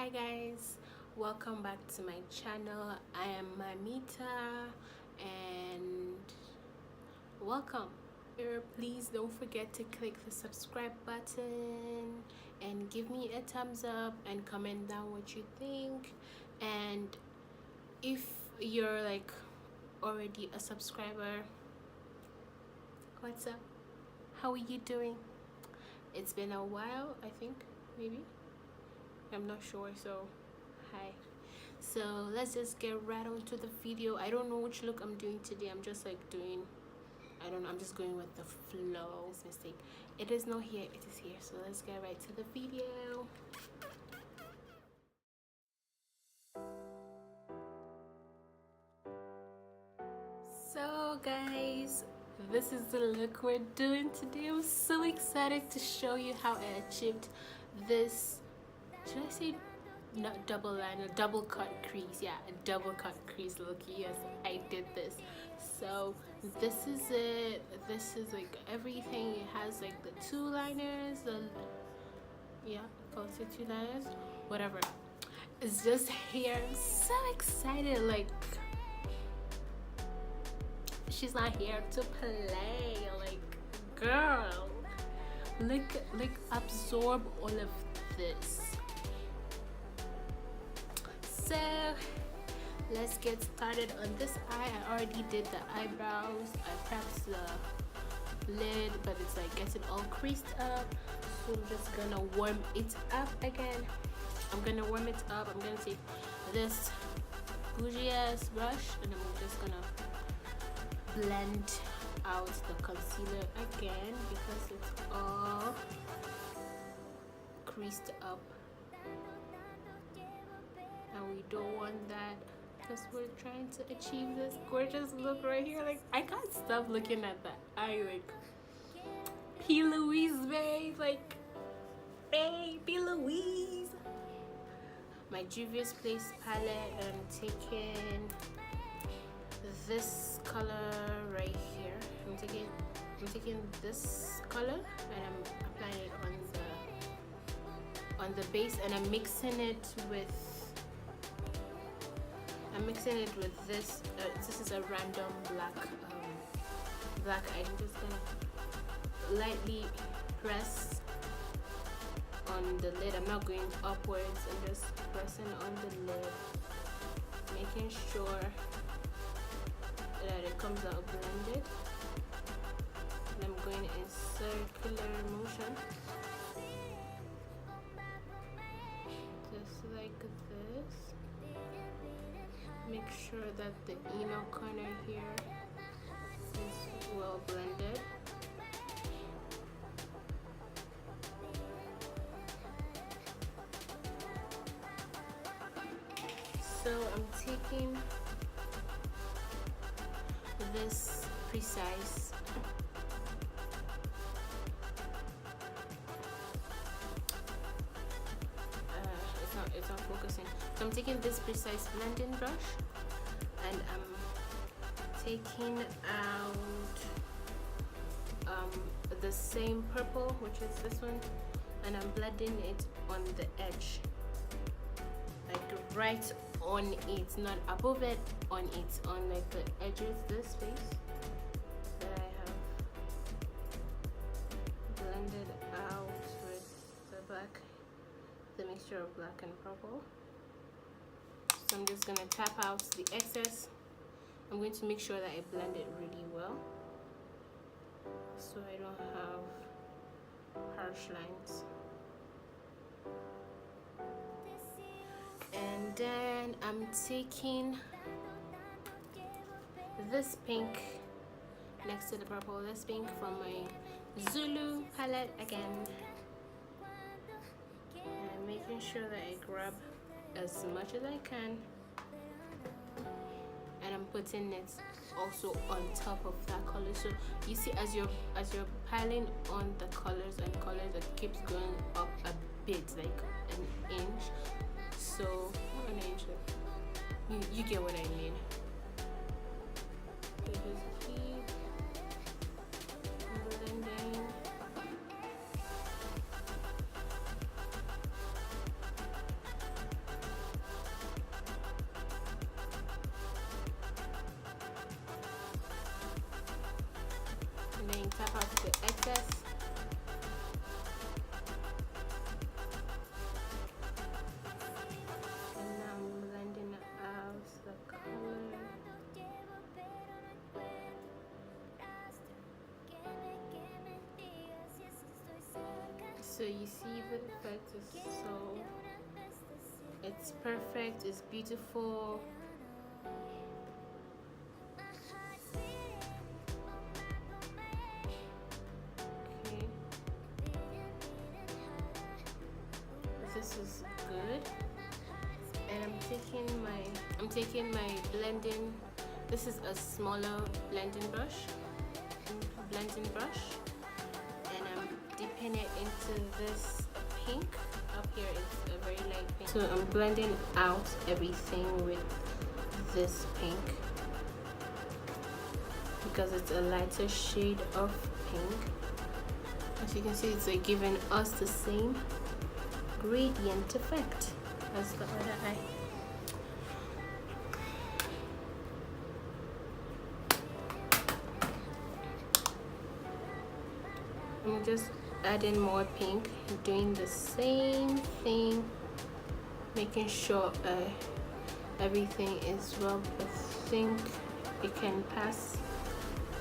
Hi guys, welcome back to my channel. I am Mamita and welcome. Please don't forget to click the subscribe button and give me a thumbs up and comment down what you think. And if you're like already a subscriber, what's up? How are you doing? It's been a while, I think, maybe. I'm not sure, so hi. So let's just get right on to the video. I don't know which look I'm doing today. I'm just like doing, I don't know, I'm just going with the flow. This mistake. It is not here, it is here. So let's get right to the video. So guys, this is the look we're doing today. I'm so excited to show you how I achieved this. Should I say not double liner, double cut crease? Yeah, a double cut crease look. Yes, I did this. So this is it. This is like everything. It has like the two liners, call it two liners, whatever. It's just here. I'm so excited. Like, she's not here to play. Like, girl, like absorb all of this. So let's get started on this eye. I already did the eyebrows. I prepped the lid, but it's like getting all creased up. So I'm just gonna warm it up again. I'm gonna warm it up. I'm gonna take this bougie ass brush and I'm just gonna blend out the concealer again because it's all creased up. And we don't want that because we're trying to achieve this gorgeous look right here. Like, I can't stop looking at that eye. Like, P. Louise, babe. Like, hey, P. Louise. My Juvia's Place palette, and I'm taking this color right here. I'm taking this color and I'm applying it on the base, and I'm mixing it with this. This is a random black eye. I'm just gonna lightly press on the lid. I'm not going upwards. I'm just pressing on the lid, making sure that it comes out blended. And I'm going in circular motion, just like this. Make sure that the inner corner here is well blended. So I'm taking this precise it's not focusing. So I'm taking this precise blending brush and I'm taking out the same purple, which is this one, and I'm blending it on the edge, like right on it, not above it, on it, on like the edges, this space that I have blended out with the black, the mixture of black and purple. So I'm just gonna tap out the excess. I'm going to make sure that I blend it really well so I don't have harsh lines. And then I'm taking this pink next to the purple, this pink from my Zulu palette again. And I'm making sure that I grab as much as I can, and I'm putting it also on top of that color. So you see, as you're piling on the colors and colors, it keeps going up a bit, like an inch. So not an inch, you get what I mean. So just keep blending. the excess. And now I'm blending out the color. So you see the effect is it's perfect, it's beautiful. Okay. This is good. And I'm taking my blending. This is a smaller blending brush. And I'm dipping it into this pink. Up here it's a very light pink. So I'm blending out everything with this pink because it's a lighter shade of pink. As you can see, it's like giving us the same gradient effect as the other eye. I'm just adding more pink, doing the same thing, making sure everything is well. I think it can pass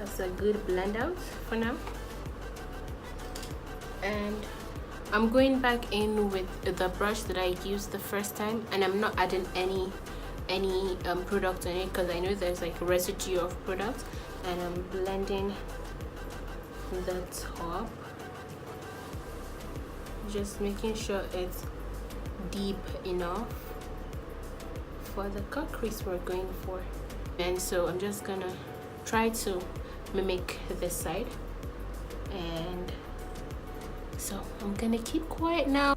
as a good blend out for now. And I'm going back in with the brush that I used the first time, and I'm not adding any product on it because I know there's like a residue of product, and I'm blending the top, just making sure it's deep enough for the cut crease we're going for. And so I'm just gonna try to mimic this side, and so I'm gonna keep quiet now.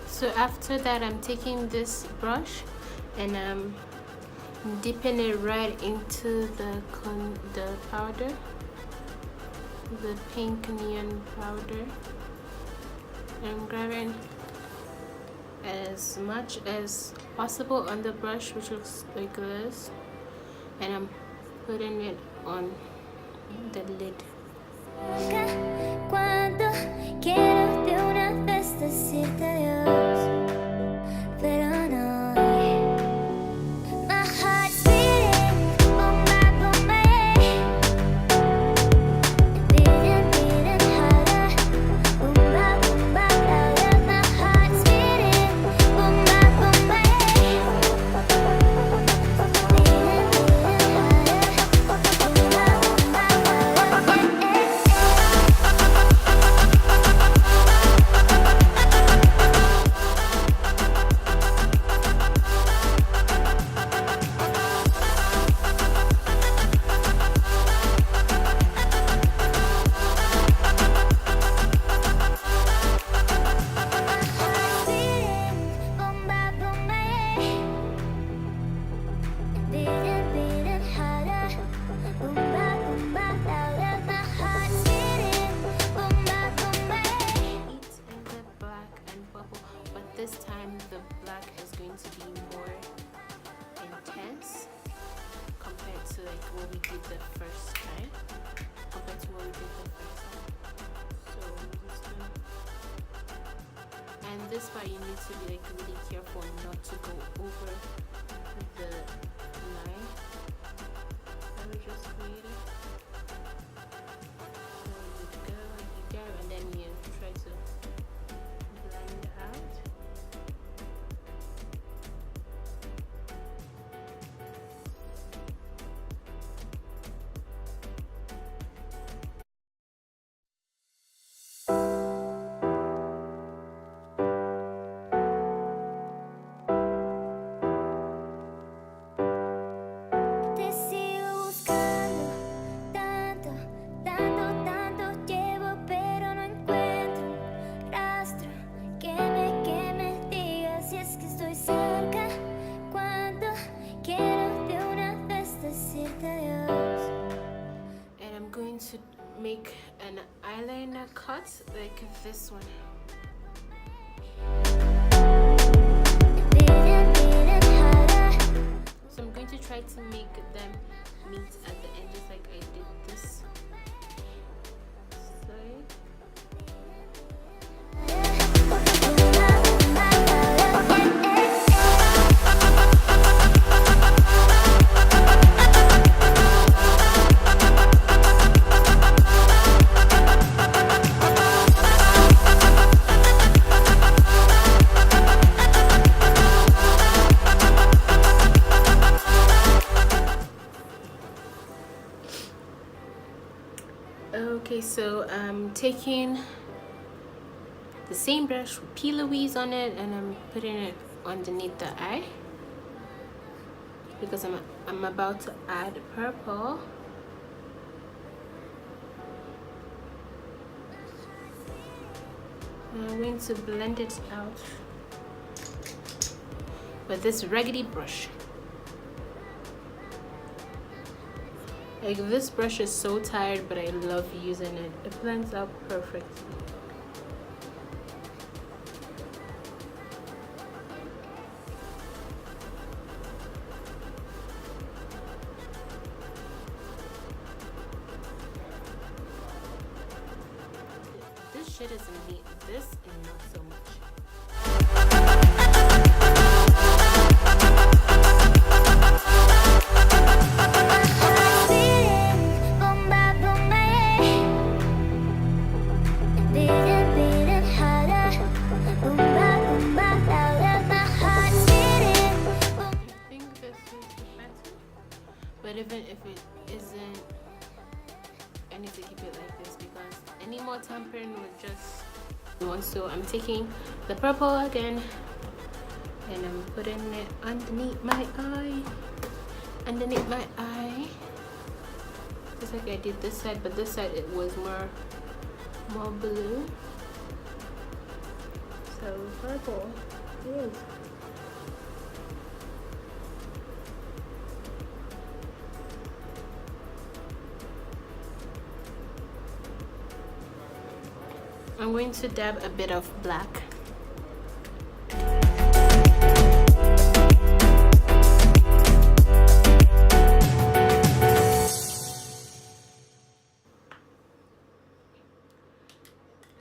So after that, I'm taking this brush and I'm dipping it right into the powder, the pink neon powder. I'm grabbing as much as possible on the brush, which looks like this, and I'm putting it on the lid. Cuando quiero de una vez decirte adiós, pero no. My heart's beating, boom, boom, beating, beating harder, boom, boom, louder. My heart's beating, boom, boom, beating, beating harder, boom, boom, louder. This time the black is going to be more intense compared to like what we did the first time. And this part you need to be like really careful not to go over the line that we just created. So you go, and then you try to blend out. make an eyeliner cut like this one. So I'm going to try to make them meet at the end, just like I did this side. Okay, so I'm taking the same brush with Plousie on it, and I'm putting it underneath the eye because I'm about to add purple. And I'm going to blend it out with this raggedy brush. Like, this brush is so tired, but I love using it. It blends out perfectly. This shit is neat. This and not so much. But even if it isn't, I need to keep it like this because any more tampering would just want. So I'm taking the purple again and I'm putting it underneath my eye. Underneath my eye. Just like I did this side, but this side it was more blue. So purple. Yes. I'm going to dab a bit of black.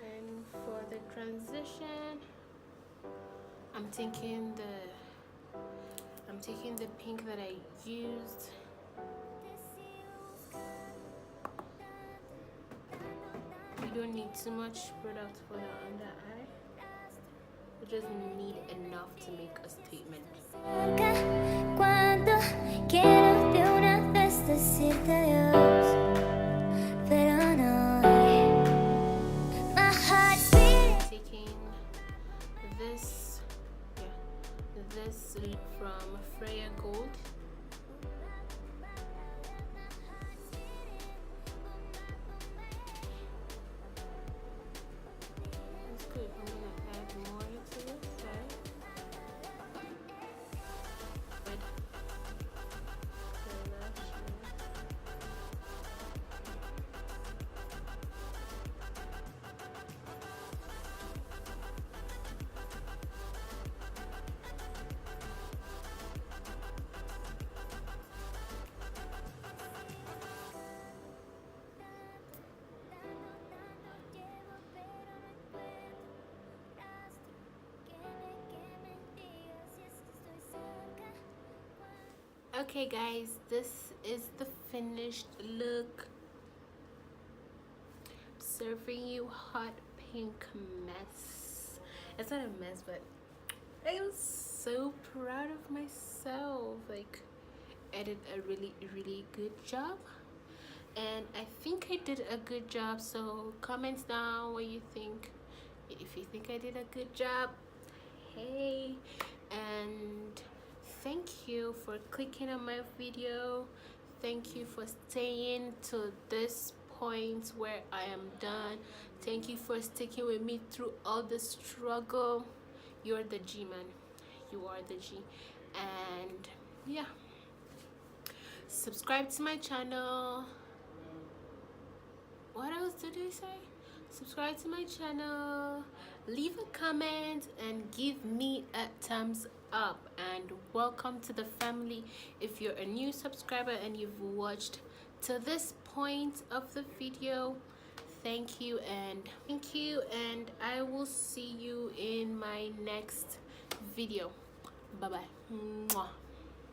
And for the transition, I'm taking the pink that I used. You don't need too much product for the under eye. You just need enough to make a statement. Taking this from Freya Gold. I'm gonna add more to this side. With eyelash. Okay guys, this is the finished look. I'm serving you hot pink mess. It's not a mess, but I am so proud of myself. Like, I did a really good job, and I think I did a good job. So comment down what you think. If you think I did a good job, hey. And thank you for clicking on my video. Thank you for staying to this point where I am done. Thank you for sticking with me through all the struggle. You're the G, man. You are the G. And yeah, subscribe to my channel. what else did I say? Subscribe to my channel, leave a comment, and give me a thumbs up. And welcome to the family. If you're a new subscriber and you've watched to this point of the video, thank you, and I will see you in my next video. Bye bye. Mwah.